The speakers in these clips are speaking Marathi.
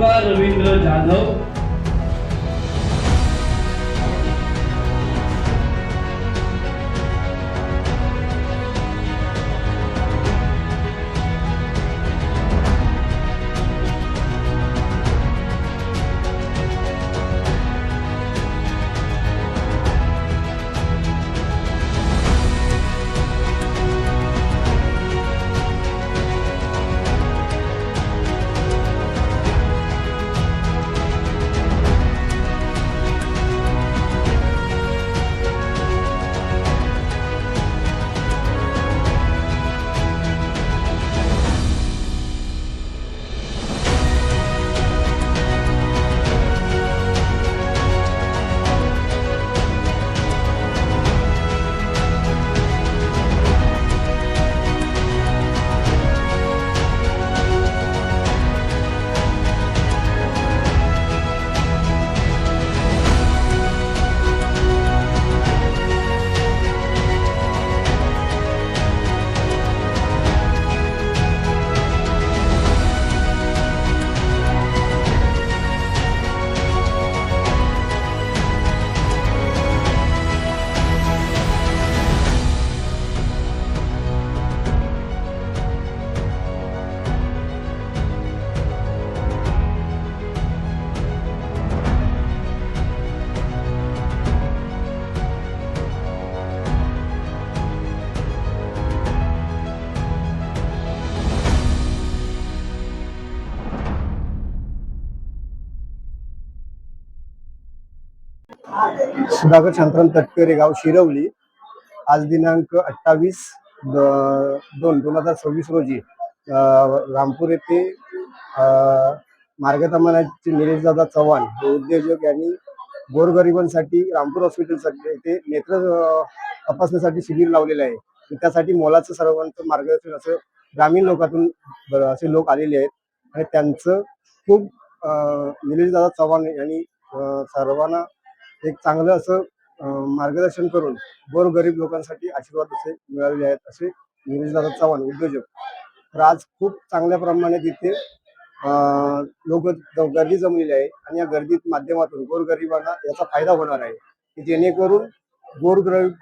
कृपा रवींद्र जाधव, सुधाकर शांताराम तटकरे, गाव शिरवली. आज दिनांक 28/2/2026 रोजी रामपूर येथे मार्गदर्शनाचे निलेशदादा चव्हाण हे उद्योजक यांनी गोरगरिबांसाठी रामपूर हॉस्पिटल येथे नेत्र तपासणीसाठी शिबिर लावलेले आहे. त्यासाठी मोलाचं सर्वांचं मार्गदर्शन असं ग्रामीण लोकातून असे लोक आलेले आहेत आणि त्यांचं खूप निलेशदादा चव्हाण यांनी सर्वांना एक चांगलं असं मार्गदर्शन करून गोरगरीब लोकांसाठी आशीर्वाद असे मिळालेले आहेत असे निलेशदादा चव्हाण उद्योजक. तर आज खूप चांगल्या प्रमाणे तिथे लोक गर्दी जमलेली आहे आणि या गर्दीत माध्यमातून गोरगरिबांना याचा फायदा होणार आहे की जेणेकरून गोरगरीब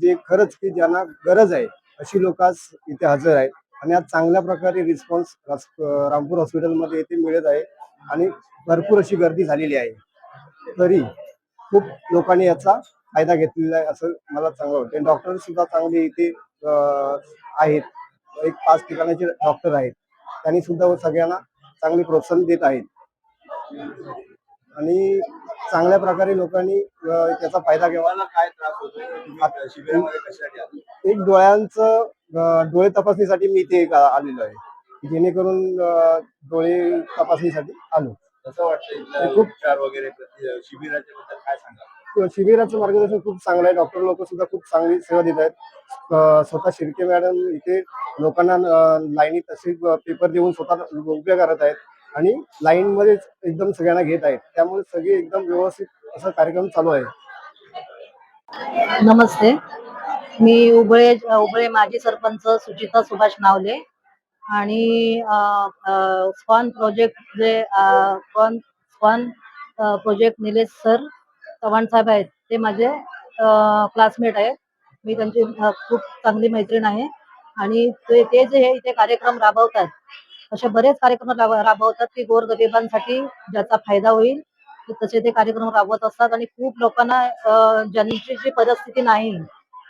जे खरंच की ज्यांना गरज आहे अशी लोक आज इथे हजर आहेत आणि आज चांगल्या प्रकारे रिस्पॉन्स रामपूर हॉस्पिटलमध्ये येथे मिळत आहे आणि भरपूर अशी गर्दी झालेली आहे. तरी खूप लोकांनी याचा फायदा घेतलेला आहे असं मला चांगलं वाटतं. डॉक्टर सुद्धा चांगले इथे आहेत. एक 5 ठिकाणाचे डॉक्टर आहेत. त्यांनी सुद्धा सगळ्यांना चांगले प्रोत्साहन देत आहेत आणि चांगल्या प्रकारे लोकांनी त्याचा फायदा घ्यावा. काय त्रास होतो शिबिरामध्ये कशासाठी आलो? एक डोळ्यांचं डोळे तपासणीसाठी मी इथे आलेलो आहे, जेणेकरून डोळे तपासणीसाठी आलो. कसं वाटतं खूप उपचार वगैरे शिबिराच्या बद्दल काय सांगा? शिबिराचं मार्गदर्शन खूप चांगलं आहे. डॉक्टर लोक सुद्धा खूप चांगली सेवा देत आहेत. स्वतः शिर्के मॅडम इथे लोकांना लाईनीत असे पेपर देऊन स्वतः उभ्या करत आहेत आणि लाईन मध्येच एकदम सगळ्यांना घेत आहेत. त्यामुळे सगळे एकदम व्यवस्थित असा कार्यक्रम चालू आहे. नमस्ते, मी उबळे माजी सरपंच सुचिता सुभाष नावले आणि स्पॉन प्रोजेक्ट जे spawn project Nilesh sir Chavan साहेब आहेत ते माझे क्लासमेट आहेत. मी त्यांची खूप चांगली मैत्रीण आहे आणि ते जे हे इथे कार्यक्रम राबवतात असे बरेच कार्यक्रम राबवतात की गोरगरिबांसाठी ज्याचा फायदा होईल तसे ते कार्यक्रम राबवत असतात आणि खूप लोकांना ज्यांची जी परिस्थिती नाही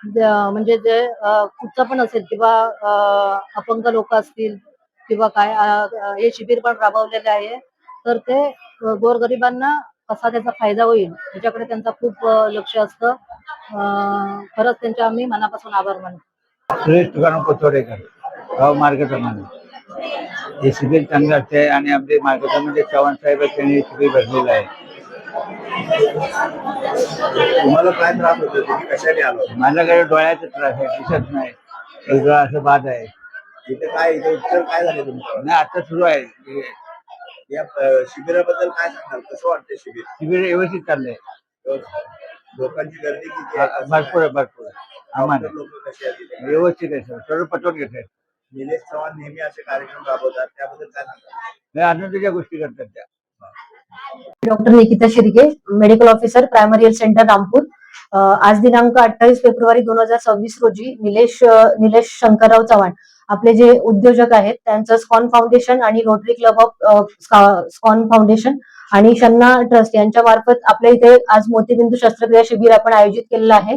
म्हणजे जे कुठचं पण असेल किंवा अपंग लोक असतील किंवा काय हे शिबिर पण राबवलेले आहे. तर ते गोरगरिबांना कसा त्याचा फायदा होईल याच्याकडे त्यांचा खूप लक्ष असतं. खरंच त्यांचे आम्ही मनापासून आभार मानतो. सुरेश तुकाराम कोथोडेकर, गाव मार्गदर्शन. हे शिबिर चांगलं असते आणि आमचे मार्गदर्शन म्हणजे चव्हाण साहेब त्यांनी शिबिर भरलेलं आहे. तुम्हाला काय त्रास होतो? तुम्ही कशाने आलो? माझ्याकडे डोळ्याचा त्रास आहे, दिसत नाही, एक डोळा असं बाद आहे. इथे काय इथे उपचार काय झाले तुमचं? नाही, आता सुरू आहे. या शिबिराबद्दल काय सांगाल? कसं वाटतं शिबिर? शिबिर व्यवस्थित चाललंय. लोकांची गर्दी किती आहे? भरपूर आहे, भरपूर आम्हाला लोक कसे आहेत? व्यवस्थित आहे सर, सर्व पटवून घेत आहे. निलेश चव्हाण नेहमी असे कार्यक्रम राबवतात, त्याबद्दल काय सांगाल? आनंदाच्या गोष्टी करतात त्या. Doctor Nikita Shirke, medical officer, primary health centre, Rampur. आज दिनांक 28 फेब्रुवारी 2026 रोजी निलेश शंकरराव चव्हाण आपले जे उद्योजक आहेत त्यांचं स्कॉन फाउंडेशन आणि रोटरी क्लब ऑफ स्कॉन फाउंडेशन आणि शन्ना ट्रस्ट यांच्या मार्फत आपल्या इथे आज मोतीबिंदू शस्त्रक्रिया शिबिर आपण आयोजित केलेलं आहे.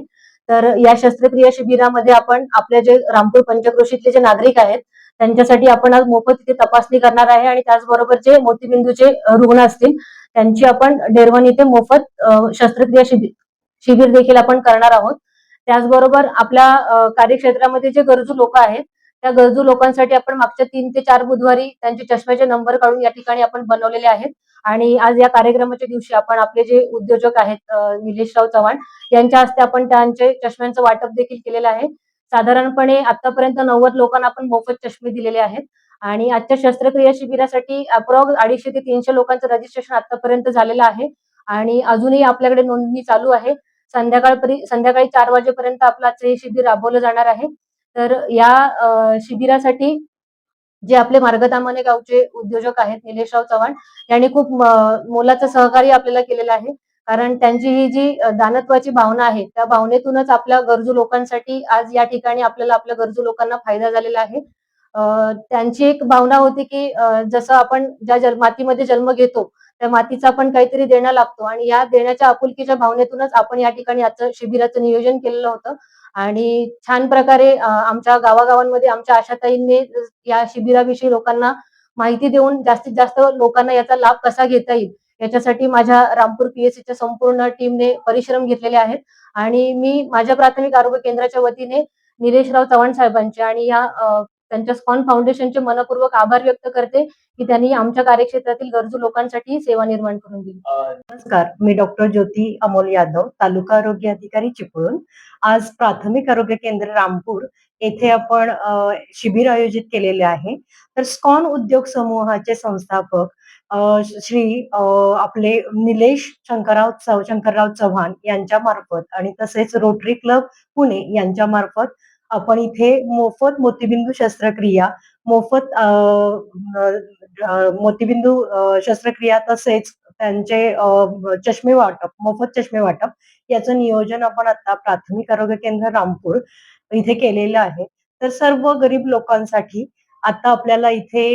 तर या शस्त्रक्रिया शिबिरामध्ये आपण आपले जे रामपूर पंचक्रोशीतले जे नागरिक आहेत त्यांच्यासाठी आपण आज मोफत इथे तपासणी करणार आहे आणि त्याचबरोबर जे मोतीबिंदूचे रुग्ण असतील त्यांची आपण डेरवन इथे मोफत शस्त्रक्रिया शिबिर देखील आपण करणार आहोत. त्याचबरोबर आपल्या कार्यक्षेत्रामध्ये जे गरजू लोक आहेत त्या गरजू लोकांसाठी आपण मागच्या 3 ते 4 बुधवारी त्यांचे चष्म्याचे नंबर काढून या ठिकाणी आपण बनवलेले आहेत आणि आज या कार्यक्रमाच्या दिवशी आपण आपले जे उद्योजक आहेत निलेशराव चव्हाण यांच्या हस्ते आपण त्यांचे चष्म्यांचं वाटप देखील केलेलं आहे. साधारणपणे आतापर्यंत 90 लोकांना आपण मोफत चष्मे दिलेले आहेत आणि आजच्या शस्त्रक्रिया शिबिरासाठी अप्रॉक्स 250 ते 300 लोकांचं रजिस्ट्रेशन आतापर्यंत झालेलं आहे आणि अजूनही आपल्याकडे नोंदणी चालू आहे. संध्याकाळी 4 वाजेपर्यंत आपलं आजचं हे शिबिर राबवलं जाणार आहे. तर या शिबिरासाठी जे आपले मार्गतामाने गावचे उद्योजक आहेत निलेशराव चव्हाण यांनी खूप मोलाचं सहकार्य आपल्याला केलेलं आहे. कारण त्यांची ही जी दानत्वाची भावना आहे त्या भावनेतूनच आपल्या गरजू लोकांसाठी आज या ठिकाणी आपल्याला आपल्या गरजू लोकांना फायदा झालेला आहे. त्यांची एक भावना होती की जसं आपण ज्या मातीमध्ये जन्म घेतो त्या मातीचा आपण काहीतरी देणं लागतो आणि या देण्याच्या आपुलकीच्या भावनेतूनच आपण या ठिकाणी आजचं शिबिराचं नियोजन केलेलं होतं आणि छान प्रकारे आमच्या गावागावांमध्ये आमच्या आशाताईंनी या शिबिराविषयी लोकांना माहिती देऊन जास्तीत जास्त लोकांना याचा लाभ कसा घेता येईल याच्यासाठी माझ्या रामपूर पीएससीच्या संपूर्ण टीमने परिश्रम घेतलेले आहेत आणि मी माझ्या प्राथमिक आरोग्य केंद्राच्या वतीने निलेशराव चव्हाण साहेबांचे आणि या त्यांच्या स्कॉन फाउंडेशनचे मनपूर्वक आभार व्यक्त करते की त्यांनी आमच्या कार्यक्षेत्रातील गरजू लोकांसाठी सेवा निर्माण करून दिली. नमस्कार, मी डॉक्टर ज्योती अमोल यादव, तालुका आरोग्य अधिकारी चिपळूण. आज प्राथमिक आरोग्य केंद्र रामपूर येथे आपण शिबिर आयोजित केलेले आहे. तर स्कॉन उद्योग समूहाचे संस्थापक श्री आपले निलेश शंकरराव चव्हाण यांच्या मार्फत आणि तसेच रोटरी क्लब पुणे यांच्या मार्फत आपण इथे मोफत मोतीबिंदू शस्त्रक्रिया तसेच त्यांचे मोफत चष्मे वाटप याचं नियोजन आपण आता प्राथमिक आरोग्य केंद्र रामपूर इथे केलेलं आहे. तर सर्व गरीब लोकांसाठी आता आपल्याला इथे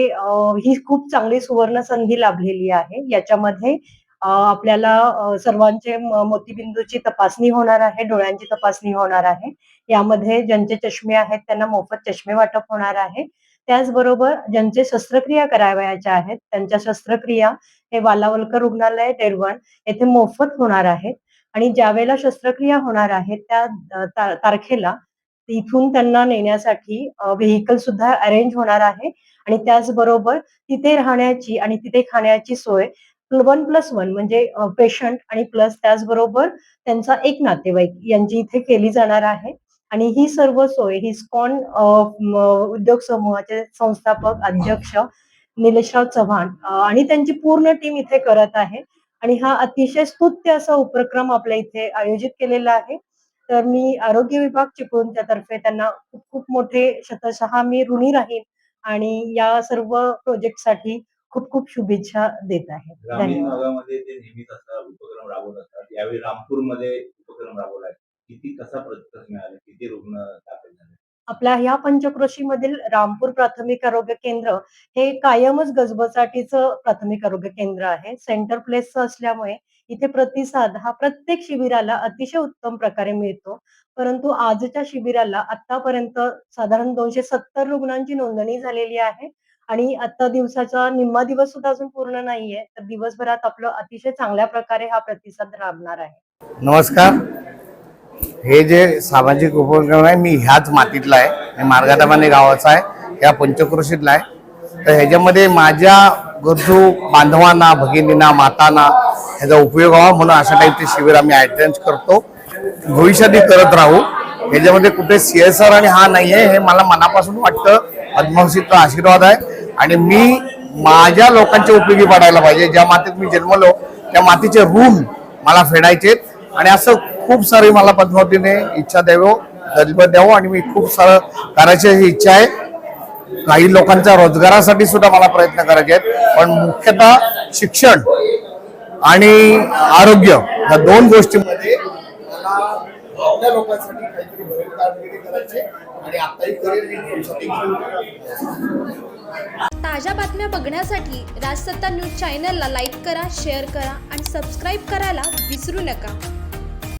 ही खूप चांगली सुवर्ण संधी लाभलेली आहे. याच्यामध्ये आपल्याला सर्वांचे मोतीबिंदूची तपासणी होणार आहे, डोळ्यांची तपासणी होणार आहे. यामध्ये ज्यांचे चष्मे आहेत त्यांना मोफत चष्मे वाटप होणार आहे. त्याचबरोबर ज्यांचे शस्त्रक्रिया करावयाच्या आहेत त्यांच्या शस्त्रक्रिया हे वालावलकर रुग्णालय डेरवण येथे मोफत होणार आहेत आणि ज्या वेळेला शस्त्रक्रिया होणार आहे त्या तारखेला इथून त्यांना नेण्यासाठी व्हेकल सुद्धा अरेंज होणार आहे आणि त्याचबरोबर तिथे राहण्याची आणि तिथे खाण्याची सोय 1+1 म्हणजे पेशंट आणि प्लस त्याचबरोबर त्यांचा एक नातेवाईक यांची इथे केली जाणार आहे. आणि ही सर्व सोय ही स्कॉन उद्योग समूहाचे संस्थापक अध्यक्ष निलेशराव चव्हाण आणि त्यांची पूर्ण टीम इथे करत आहे आणि हा अतिशय स्तुत्य असा उपक्रम आपल्या इथे आयोजित केलेला आहे. तर मी आरोग्य विभाग चिपळूणच्या तर्फे त्यांना खूप खूप मोठे शतशः मी ऋणी राहीन आणि या सर्व प्रोजेक्टसाठी खूप खूप शुभेच्छा देत आहे. ग्रामीण भागामध्ये ते नेहमीच असा उपक्रम राबवत असतात. यावेळी रामपूरमध्ये उपक्रम राबवलाय. कसा प्रतिसाद मिळाला? किती रुग्ण दाखल झाले? आपल्या ह्या पंचक्रोशीमधील रामपूर प्राथमिक आरोग्य केंद्र हे कायमच गजबजाटीचं प्राथमिक आरोग्य केंद्र आहे. सेंटर प्लेसचं असल्यामुळे इथे प्रतिसाद हा प्रत्येक शिबिराला अतिशय उत्तम प्रकारे मिळतो. परंतु आजच्या शिबिराला आतापर्यंत साधारण 270 रुग्णांची नोंदणी झालेली आहे आणि आता दिवसाचा निम्मा दिवस सुद्धा अजून पूर्ण नाहीये. तर दिवसभरात आपलं अतिशय चांगल्या प्रकारे हा प्रतिसाद लाभणार आहे. नमस्कार. हे जे सामाजिक उपक्रम आहे मी ह्याच मातीतला आहे, मी मार्गादामाने गावाचा आहे, या पंचक्रोशीतला आहे. तर ह्याच्यामध्ये माझ्या गरजू बांधवांना, भगिनींना, मातांना ह्याचा उपयोग व्हावा म्हणून अशा टाईपचे शिबिर आम्ही अटेंड करतो, भविष्यातही करत राहू. ह्याच्यामध्ये कुठे CSR आणि हा नाही आहे, हे मला मनापासून वाटतं. पद्मश्रीचा आशीर्वाद आहे आणि मी माझ्या लोकांच्या उपयोगी पडायला पाहिजे. ज्या मातीत मी जन्मलो त्या मातीचे ऋण मला फेडायचे आणि असं खूप सारी मला पद्मावतीने इच्छा द्यावं आणि मी खूप सारं करायची ही इच्छा आहे. काही लोकांच्या रोजगारासाठी सुद्धा मला प्रयत्न करायचे आहेत, पण मुख्यतः शिक्षण आणि आरोग्य ह्या 2 गोष्टीमध्ये मला आपल्या लोकांसाठी काहीतरी भरीव कामगिरी करायची आणि आताही करेल मी भविष्यातही करेल. ताज्या बातम्या बघण्यासाठी राजसत्ता न्यूज चॅनलला लाईक करा, शेअर करा आणि सबस्क्राईब करायला विसरू नका.